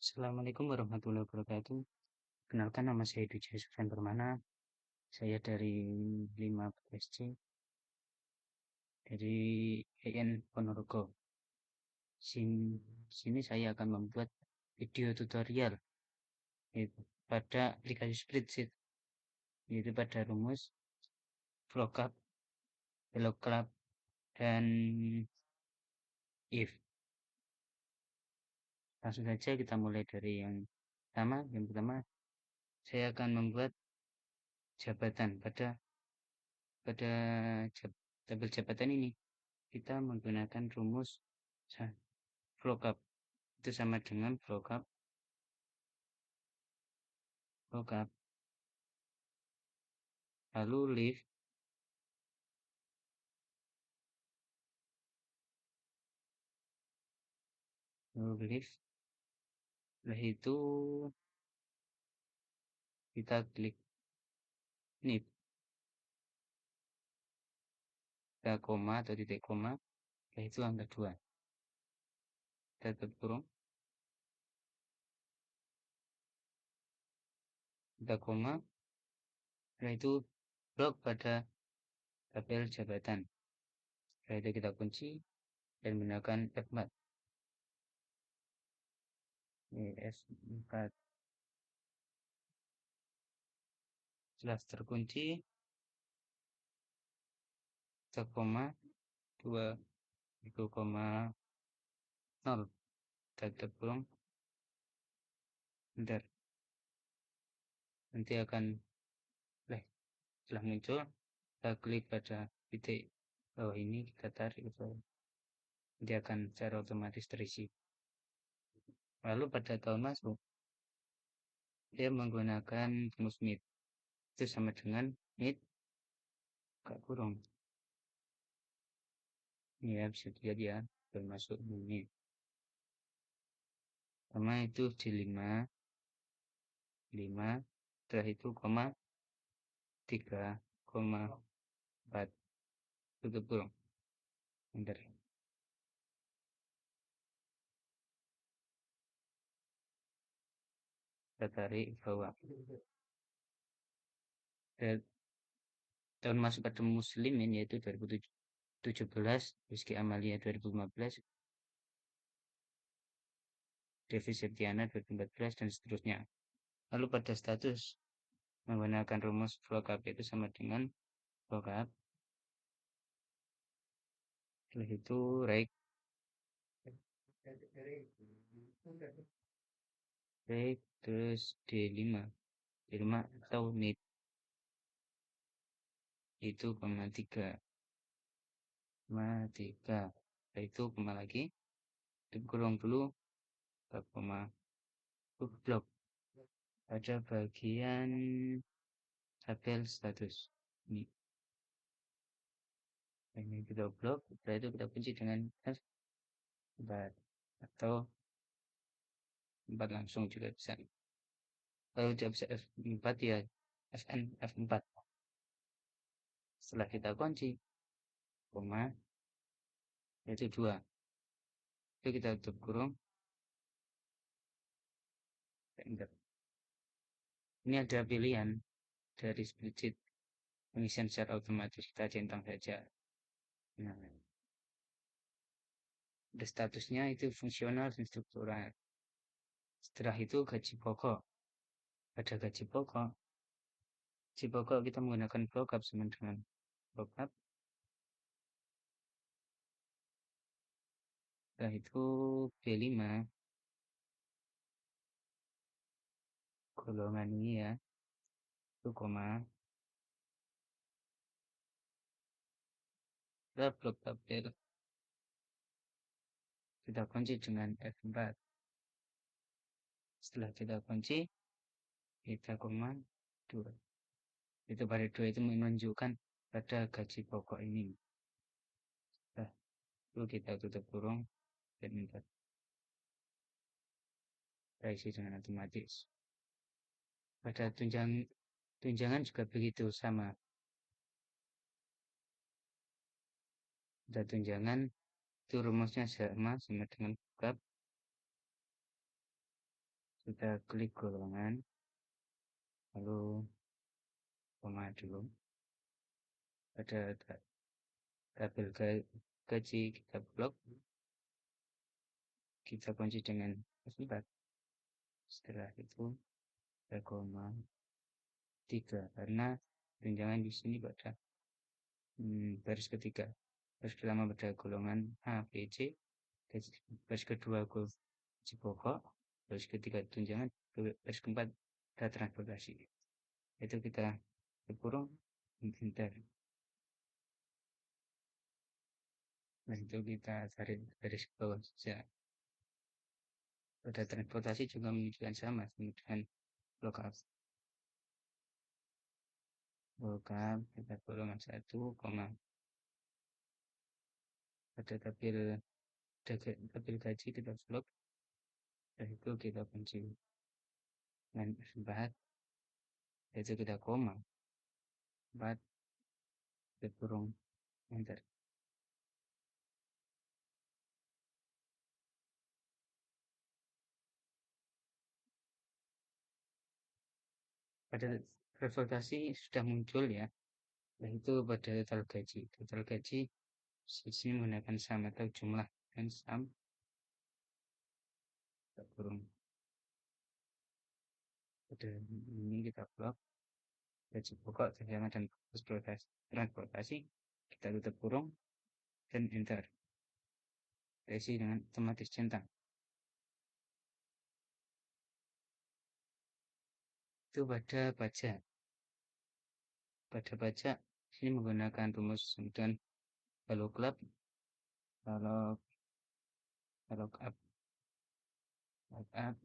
Assalamualaikum warahmatullahi wabarakatuh. Kenalkan nama saya Dwi Sufyan Permana. Saya dari 5 PSC dari EN Ponorogo. Sini saya akan membuat video tutorial yaitu pada aplikasi spreadsheet, yaitu pada rumus VLOOKUP, VLOOKUP, dan if. Langsung saja kita mulai dari yang pertama. Yang pertama, saya akan membuat jabatan pada tabel jabatan ini. Kita menggunakan rumus VLOOKUP. Itu sama dengan VLOOKUP. Lalu leave setelah itu kita klik ini, kita koma atau titik koma, setelah itu angka 2, kita tutup kurung, kita koma, setelah itu blok pada tabel jabatan, setelah itu kita kunci dan menggunakan F4. F4 setelah terkunci, kita koma 2 itu koma 0, kita tutup kurung, bentar, nanti akan setelah muncul kita klik pada titik bawah ini, kita tarik ke bawah, dia akan secara otomatis terisi. Lalu pada tahun masuk dia menggunakan rumus MIT, itu sama dengan MIT buka kurung. Ini ya, bisa dilihat ya, termasuk MIT. Pertama itu di 5, setelah itu koma 3, koma 4, tutup kurung. Bentar. Kita tarik bawah. Dan tahun masuk pada muslimin yaitu 2017, Rizky Amalia 2015, Devi Septiana 2014, dan seterusnya. Lalu pada status menggunakan rumus VLOOKUP itu sama dengan VLOOKUP, setelah itu reg terus D5 atau NIT itu koma 3, setelah itu koma lagi, kurung dulu, koma blok pada bagian tabel status ini kita blok, setelah itu kita kunci dengan F4 atau 4 langsung juga bisa. Kalau tidak bisa F4 ya F4. Setelah kita kunci koma yaitu 2, itu kita tutup kurung, enter. Ini ada pilihan dari spreadsheet pengisian secara otomatis, kita centang saja. Nah, ada statusnya itu fungsional dan struktural. Setelah itu gaji pokok. Pada gaji pokok kita menggunakan VLOOKUP sama dengan VLOOKUP. Setelah itu B5 golongan ini ya, itu koma, kita blok tabel, kita kunci dengan F4. Setelah kita kunci, kita koma 2. Itu pada 2 itu menunjukkan pada gaji pokok ini. Nah, lalu kita tutup kurung dan enter. Isi dengan otomatis. Pada tunjangan juga begitu, sama. Pada tunjangan itu rumusnya sama dengan VLOOKUP. kita klik golongan, lalu koma dulu. Pada tabel gaji kita blok, kita kunci dengan F4. Setelah itu kita koma 3 karena tunjangan di sini pada baris ketiga. Baris pertama pada golongan A, B, C. Baris kedua gaji pokok. Baris ketiga tunjangan. Baris keempat ada transportasi. Itu kita kurung enter. Nah itu kita tarik garis ke bawah saja. Pada transportasi juga menunjukkan sama dengan lookup. Lookup kita golongan 1, pada tabel gaji kita blok. Dan itu kita kunci dengan F4. Itu kita koma 4 kita kurung enter. Pada transportasi sudah muncul ya. Nah itu pada total gaji. Total gaji sini menggunakan sum atau jumlah dan sum kita kurung. Pada ini kita blok gaji pokok, tunjangan dan transportasi kita tutup kurung dan enter. Isi dengan otomatis centang. Itu pada pajak. Pada pajak ini menggunakan rumus dan log up, log up.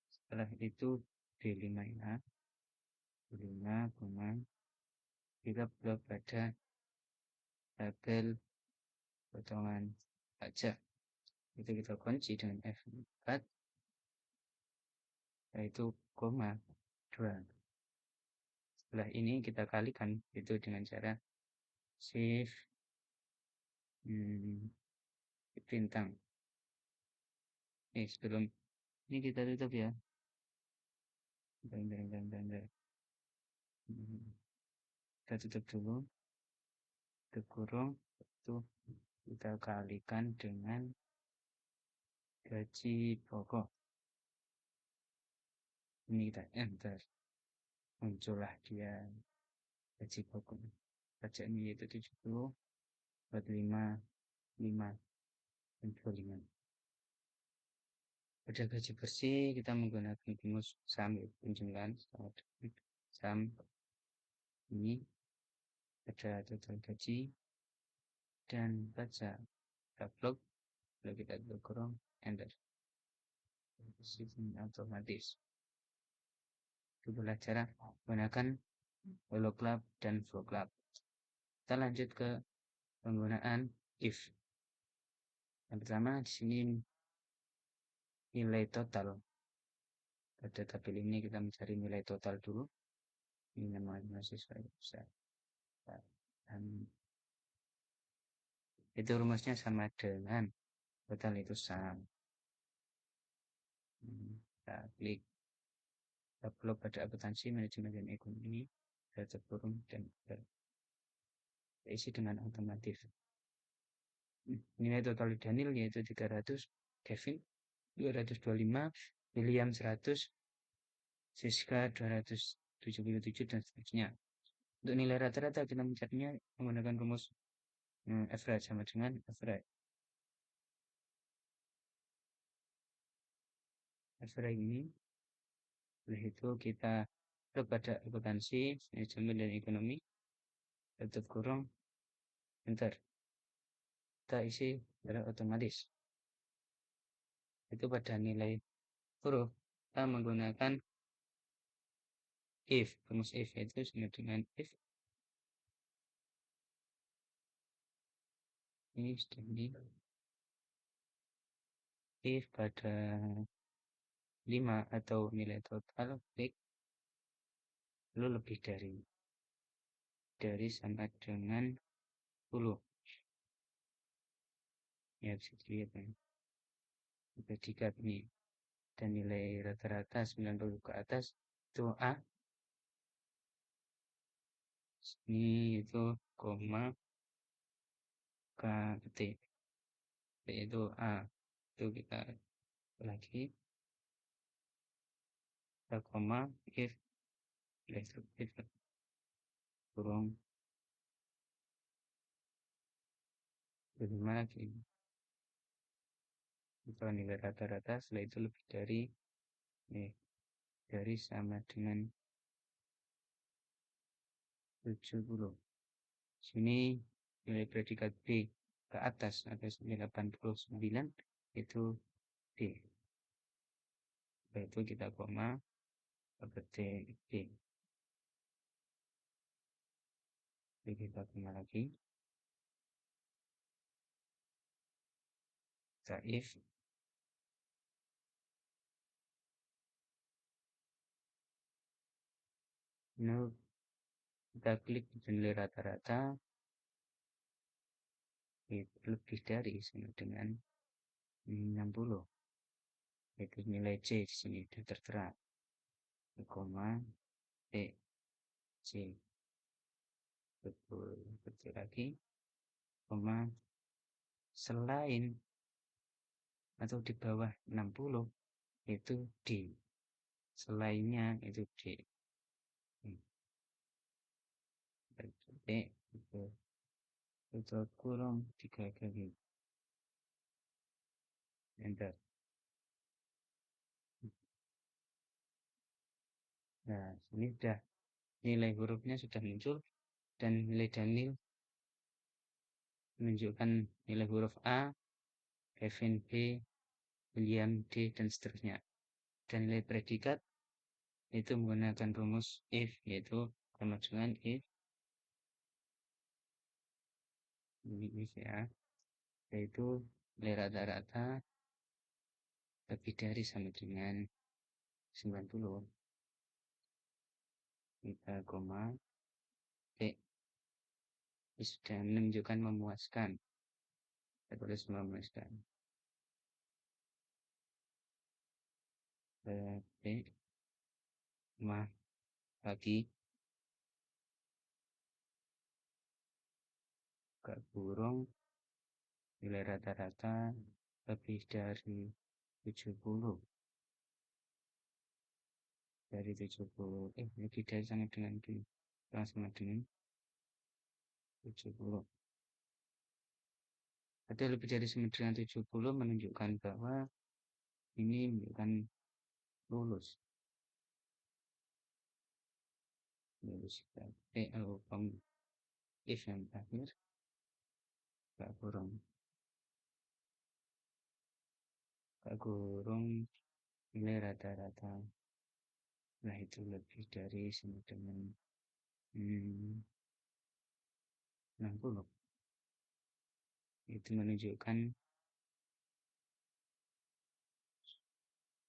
Setelah itu D5 ya. D5 kita blok pada tabel potongan pajak. Itu kita kunci dengan F4, yaitu koma 2. Setelah ini kita kalikan itu dengan cara shift bintang. Sebelum ini kita tutup ya. Kita tutup dulu. Kita kurung. Itu kita kalikan dengan gaji pokok. Ini kita enter. Muncullah dia gaji pokok. Pajaknya yaitu 70, 45, 5, dan 25. Pada gaji bersih kita menggunakan rumus sum penjumlahan sum ini ada total gaji dan pajak. Kita blok, lalu kita kurung enter. Sistem otomatis. Itu belajar menggunakan hollow club dan flow club. Kita lanjut ke penggunaan if. Yang pertama di sini nilai total. Pada tabel ini kita mencari nilai total dulu. Ini nama mahasiswa bisa. Dan itu rumusnya sama dengan total itu sum. Kita klik. Kita blok pada akuntansi manajemen dan ekonomi. Kita kurung dan isi dengan otomatis. Nilai total Daniel yaitu 300, Kevin 225, William 100, Siska 277 dan seterusnya. Untuk nilai rata-rata kita mencarinya menggunakan rumus average sama dengan average. Average ini, oleh itu kita pada akuntansi manajemen dan ekonomi, tutup kurung, enter. Kita isi secara otomatis. Itu pada nilai huruf kita menggunakan if, rumus if yaitu sama dengan if pada 5 atau nilai total klik lalu lebih dari sama dengan 10 ya bisa dilihat ya. Predikat ini dan nilai rata-rata 90 ke atas itu A. Ini itu koma K T. T itu A. Itu kita lagi kita koma if kurung bagaimana lagi kalau nilai rata-rata setelah itu lebih dari dari sama dengan 70. Sini nilai predikat B ke atas atau 89 itu D. Setelah itu kita koma ketik D. Jadi kita koma lagi. Kita if ini kita klik nilai rata-rata itu lebih dari sama dengan 60. Itu nilai C di sini sudah tertera. Koma D C. Betul lagi. Koma selain atau di bawah 60 itu D. Selainnya itu D. D itu kurung 3 kali. Enter. Nah, ini sudah nilai hurufnya sudah muncul dan nilai Daniel menunjukkan nilai huruf A, Kevin B, William D, dan seterusnya. Dan nilai predikat itu menggunakan rumus if, yaitu kemajuan if ya, yaitu nilai rata-rata lebih dari sama dengan 90. Kita koma D. Sudah menunjukkan memuaskan. Kita tulis memuaskan. D. Lagi ke burung nilai rata-rata lebih dari 70. Dari 70 lebih dari sama dengan sama dengan 70. Ada lebih dari sama dengan 70 menunjukkan bahwa ini menunjukkan lulus. Lulus if yang terakhir kurung nilai rata-rata. Nah itu lebih dari sama dengan 60. Itu menunjukkan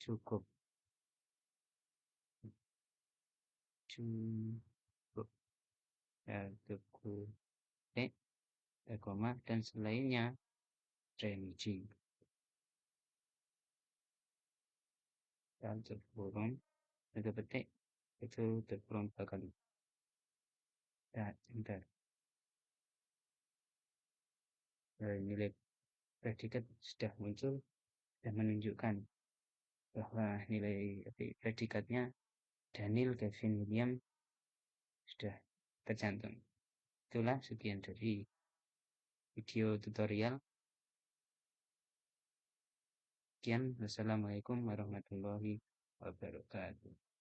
cukup ya cukup koma dan selainnya changing dan terkurung itu petik itu terkurung kali dan enter. Nilai predikat sudah muncul dan menunjukkan bahwa nilai predikatnya Daniel Kevin William sudah tercantum. Itulah sekian dari video tutorial. Sekian, wassalamualaikum warahmatullahi wabarakatuh.